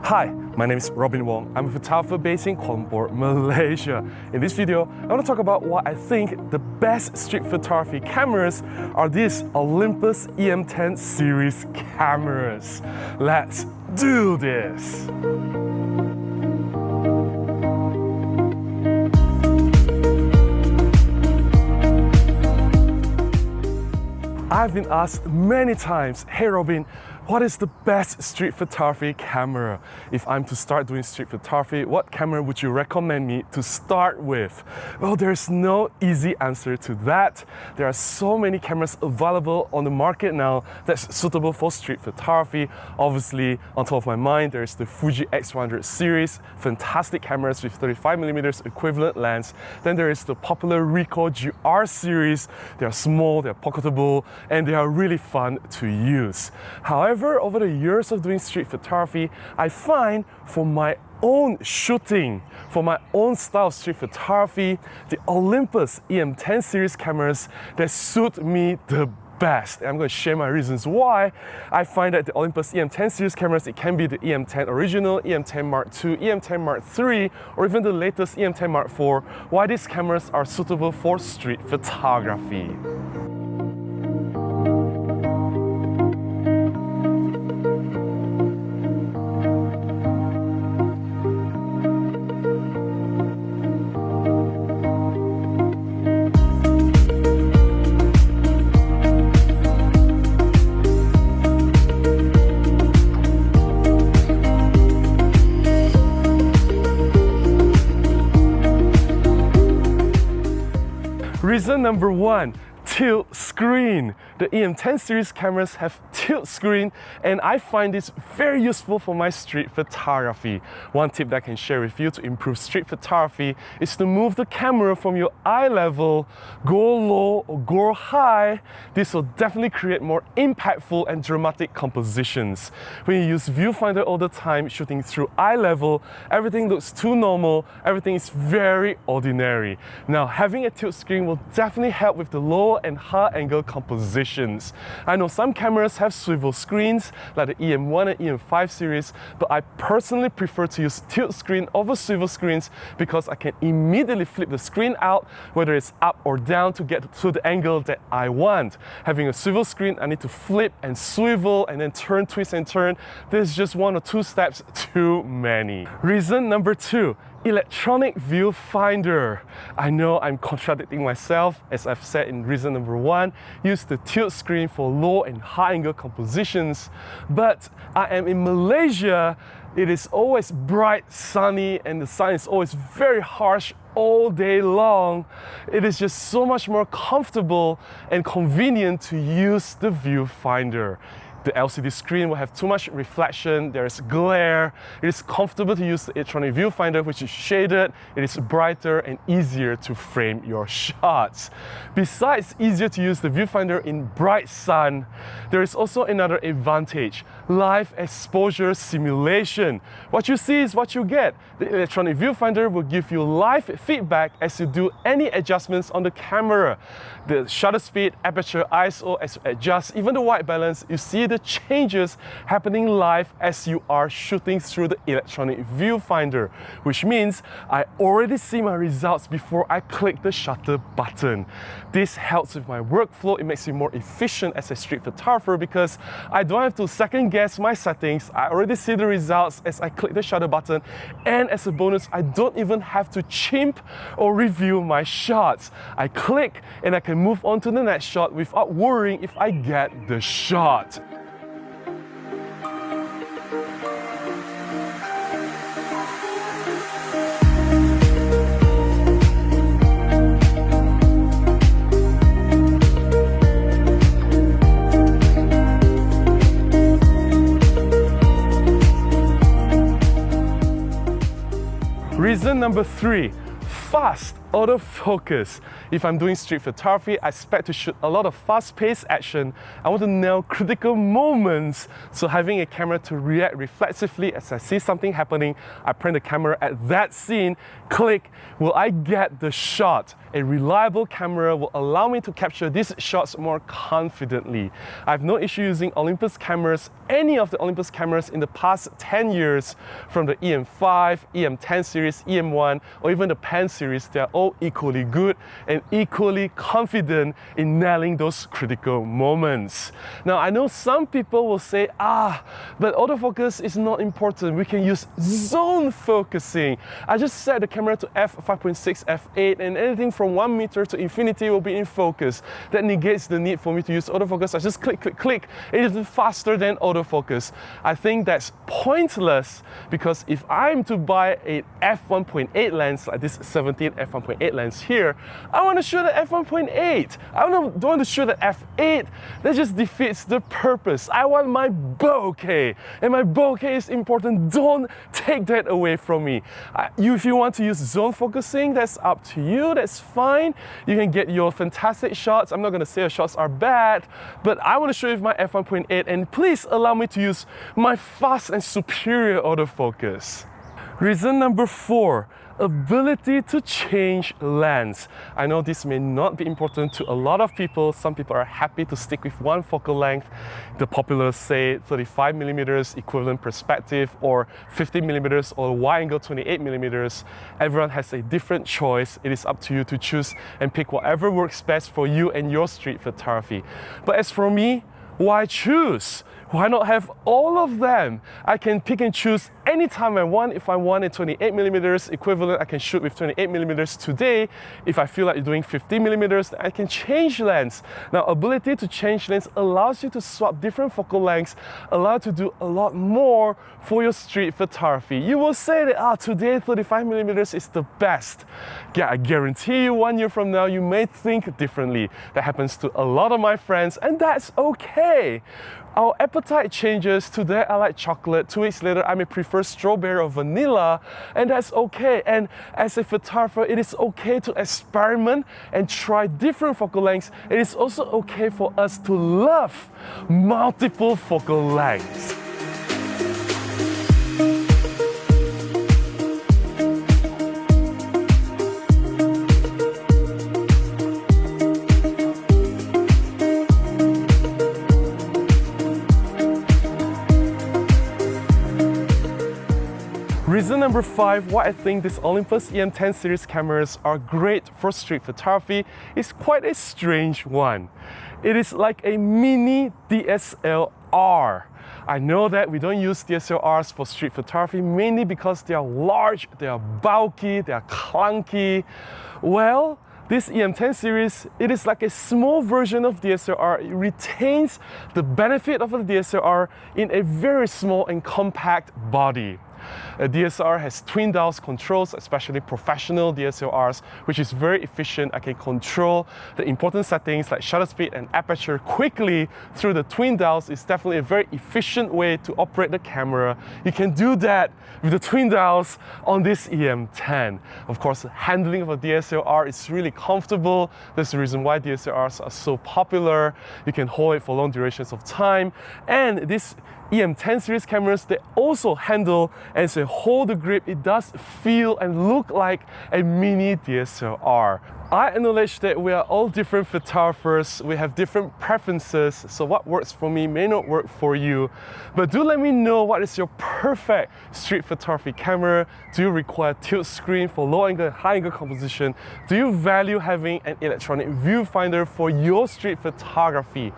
Hi, my name is Robin Wong. I'm a photographer based in Kuala Lumpur, Malaysia. In this video, I want to talk about why I think the best street photography cameras are these Olympus EM10 series cameras. Let's do this! I've been asked many times, hey Robin, what is the best street photography camera? If I'm to start doing street photography, what camera would you recommend me to start with? Well, there's no easy answer to that. There are so many cameras available on the market now that's suitable for street photography. Obviously, on top of my mind, there's the Fuji X100 series, fantastic cameras with 35mm equivalent lens. Then there is the popular Ricoh GR series. They're small, they're pocketable, and they are really fun to use. However, over the years of doing street photography, I find for my own shooting, for my own style of street photography, the Olympus EM10 series cameras that suit me the best. And I'm going to share my reasons why I find that the Olympus EM10 series cameras, it can be the EM10 original, EM10 Mark II, EM10 Mark III, or even the latest EM10 Mark IV, why these cameras are suitable for street photography. Reason number one, tilt screen. The EM10 series cameras have tilt screen, and I find this very useful for my street photography. One tip that I can share with you to improve street photography is to move the camera from your eye level, go low or go high. This will definitely create more impactful and dramatic compositions. When you use Viewfinder all the time, shooting through eye level, everything looks too normal, everything is very ordinary. Now, having a tilt screen will definitely help with the low and high angle compositions. I know some cameras have swivel screens like the EM1 and EM5 series, but I personally prefer to use tilt screen over swivel screens because I can immediately flip the screen out, whether it's up or down, to get to the angle that I want. Having a swivel screen, I need to flip and swivel and then turn, twist and turn. There's just one or two steps too many. Reason number two, electronic viewfinder. I know I'm contradicting myself, as I've said in reason number one, use the tilt screen for low and high angle compositions, but I am in Malaysia. It is always bright, sunny, and the sun is always very harsh all day long. It is just so much more comfortable and convenient to use the viewfinder. The LCD screen will have too much reflection, there is glare. It is comfortable to use the electronic viewfinder, which is shaded, it is brighter and easier to frame your shots. Besides easier to use the viewfinder in bright sun, there is also another advantage: live exposure simulation. What you see is what you get. The electronic viewfinder will give you live feedback as you do any adjustments on the camera. The shutter speed, aperture, ISO, as you adjust, even the white balance, you see the changes happening live as you are shooting through the electronic viewfinder, which means I already see my results before I click the shutter button. This helps with my workflow. It makes me more efficient as a street photographer because I don't have to second guess my settings. I already see the results as I click the shutter button, and as a bonus, I don't even have to chimp or review my shots. I click and I can move on to the next shot without worrying if I get the shot. Reason number three, fast autofocus. If I'm doing street photography, I expect to shoot a lot of fast-paced action. I want to nail critical moments, so having a camera to react reflexively as I see something happening, I point the camera at that scene, click, will I get the shot? A reliable camera will allow me to capture these shots more confidently. I have no issue using Olympus cameras, any of the Olympus cameras in the past 10 years, from the EM5, EM10 series, EM1, or even the Pen series. They are all equally good and equally confident in nailing those critical moments. Now, I know some people will say, but autofocus is not important. We can use zone focusing. I just set the camera to f5.6, f8, and anything from 1 meter to infinity will be in focus. That negates the need for me to use autofocus. I just click, click, click. It is faster than autofocus. I think that's pointless, because if I'm to buy a f1.8 lens, like this 17 f1.8 lens here, I want to shoot at f1.8. I don't want to shoot at f8. That just defeats the purpose. I want my bokeh, and my bokeh is important. Don't take that away from me. If you want to use zone focusing, that's up to you. That's fine. You can get your fantastic shots. I'm not going to say your shots are bad, but I want to show you my f1.8, and please allow me to use my fast and superior autofocus. Reason number 4, ability to change lens. I know this may not be important to a lot of people. Some people are happy to stick with one focal length. The popular say 35mm equivalent perspective, or 50mm, or wide angle 28mm. Everyone has a different choice. It is up to you to choose and pick whatever works best for you and your street photography. But as for me, why choose? Why not have all of them? I can pick and choose anytime I want. If I want a 28mm equivalent, I can shoot with 28mm today. If I feel like doing 50mm, I can change lens. Now, ability to change lens allows you to swap different focal lengths, allow you to do a lot more for your street photography. You will say that, today 35mm is the best. Yeah, I guarantee you 1 year from now, you may think differently. That happens to a lot of my friends, and that's okay. Our appetite changes. Today I like chocolate. 2 weeks later I may prefer strawberry or vanilla, and that's okay. And as a photographer, it is okay to experiment and try different focal lengths. It is also okay for us to love multiple focal lengths. Reason number 5 why I think these Olympus EM10 series cameras are great for street photography is quite a strange one. It is like a mini DSLR. I know that we don't use DSLRs for street photography mainly because they are large, they are bulky, they are clunky. Well, this EM10 series, it is like a small version of DSLR. It retains the benefit of a DSLR in a very small and compact body. A DSLR has twin dials controls, especially professional DSLRs, which is very efficient. I can control the important settings like shutter speed and aperture quickly through the twin dials. It's definitely a very efficient way to operate the camera. You can do that with the twin dials on this EM10. Of course, the handling of a DSLR is really comfortable. That's the reason why DSLRs are so popular. You can hold it for long durations of time. And this EM10 series cameras, they also handle, and as they hold the grip, it does feel and look like a mini DSLR. I acknowledge that we are all different photographers, we have different preferences, so what works for me may not work for you. But do let me know, what is your perfect street photography camera? Do you require tilt screen for low angle and high angle composition? Do you value having an electronic viewfinder for your street photography?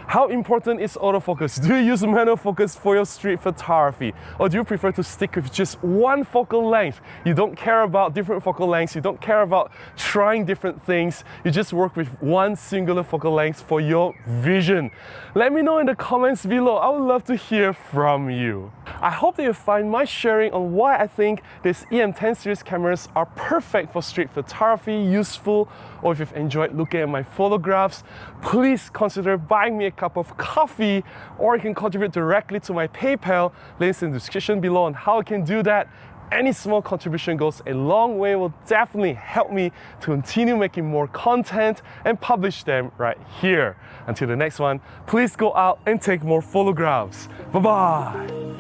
How important is autofocus? Do you use manual focus for your street photography? Or do you prefer to stick with just one focal length? You don't care about different focal lengths, you don't care about trying different things, you just work with one singular focal length for your vision. Let me know in the comments below. I would love to hear from you. I hope that you find my sharing on why I think these EM10 series cameras are perfect for street photography useful, or if you've enjoyed looking at my photographs, please consider buying me a cup of coffee, or you can contribute directly to my PayPal. Links in the description below on how you can do that. Any small contribution goes a long way, will definitely help me to continue making more content and publish them right here. Until the next one, please go out and take more photographs. Bye-bye.